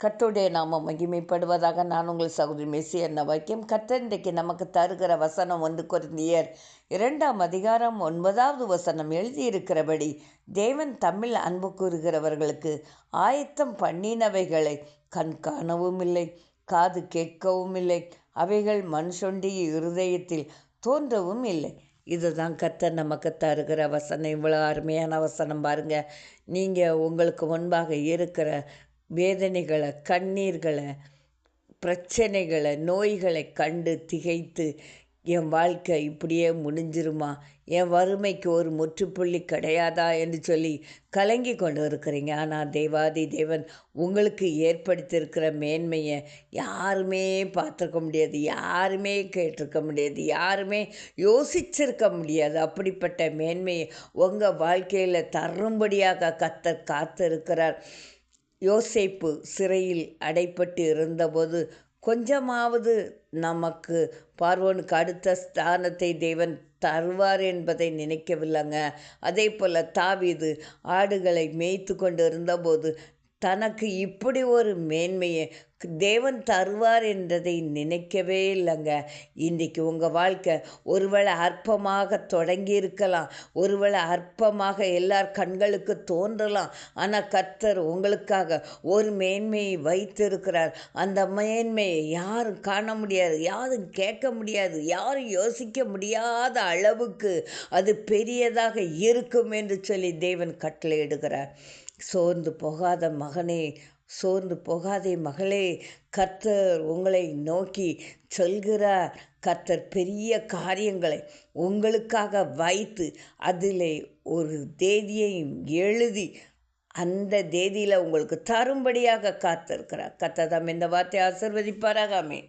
கர்த்தருடைய நாமம் மகிமைப்படுவதாக. நான் உங்கள் சகோதரி மெஸ்ஸி என்ன வாக்கியம். கர்த்தர் இன்றைக்கு நமக்கு தருகிற வசனம் 1 கொரிந்தியர் 2 வசனம் எழுதியிருக்கிறபடி, தேவன் தம்மில் அன்பு கூறுகிறவர்களுக்கு ஆயத்தம் பண்ணினவைகளை கண் காணவும் இல்லை, காது கேட்கவும் இல்லை, அவைகள் மனுஷனுடைய இருதயத்தில் தோன்றவும் இல்லை. இதுதான் கர்த்தர் நமக்கு தருகிற வசனம். இவ்வளோ அருமையான வசனம் பாருங்கள். நீங்கள் உங்களுக்கு முன்பாக இருக்கிற வேதனைகளை, கண்ணீர்களை, பிரச்சனைகளை, நோய்களை கண்டு திகைத்து, என் வாழ்க்கை இப்படியே முடிஞ்சிருமா, என் வறுமைக்கு ஒரு முற்றுப்புள்ளி கிடையாதா என்று சொல்லி கலங்கி கொண்டு இருக்கிறீங்க. ஆனால் தேவாதி தேவன் உங்களுக்கு ஏற்படுத்தியிருக்கிற மேன்மையை யாருமே பார்த்துருக்க முடியாது, யாருமே கேட்டிருக்க முடியாது, யாருமே யோசிச்சிருக்க முடியாது. அப்படிப்பட்ட மேன்மையை உங்கள் வாழ்க்கையில் தரும்படியாக கர்த்தர் காத்திருக்கிறார். யோசேப்பு சிறையில் அடைப்பட்டு இருந்தபோது கொஞ்சமாவது நமக்கு பார்வோனுக்கு அடுத்த ஸ்தானத்தை தேவன் தருவார் என்பதை நினைக்கவில்லைங்க. அதே போல் தாவீது ஆடுகளை மேய்த்து கொண்டு இருந்தபோது தனக்கு இப்படி ஒரு மேன்மையை தேவன் தருவார் என்றதை நினைக்கவே இல்லைங்க. இன்றைக்கி உங்கள் வாழ்க்கை ஒருவேளை அற்பமாக தொடங்கி இருக்கலாம், ஒருவேளை அற்பமாக எல்லார் கண்களுக்கு தோன்றலாம். ஆனால் கர்த்தர் உங்களுக்காக ஒரு மேன்மையை வைத்திருக்கிறார். அந்த மேன்மையை யாரும் காண முடியாது, யாரும் கேட்க முடியாது, யாரும் யோசிக்க முடியாத அளவுக்கு அது பெரியதாக இருக்கும் என்று சொல்லி தேவன் கட்டளையிடுகிறார். சோர்ந்து போகாத மகனே, சோர்ந்து போகாதே மகளே, கர்த்தர் உங்களை நோக்கி சொல்கிறார். கர்த்தர் பெரிய காரியங்களை உங்களுக்காக வைத்து அதிலே ஒரு தேதியையும் எழுதி அந்த தேதியில் உங்களுக்கு தரும்படியாக காத்திருக்கிறார். கர்த்தர் தாம் இந்த வார்த்தையை ஆசீர்வதிப்பாராக. ஆமென்.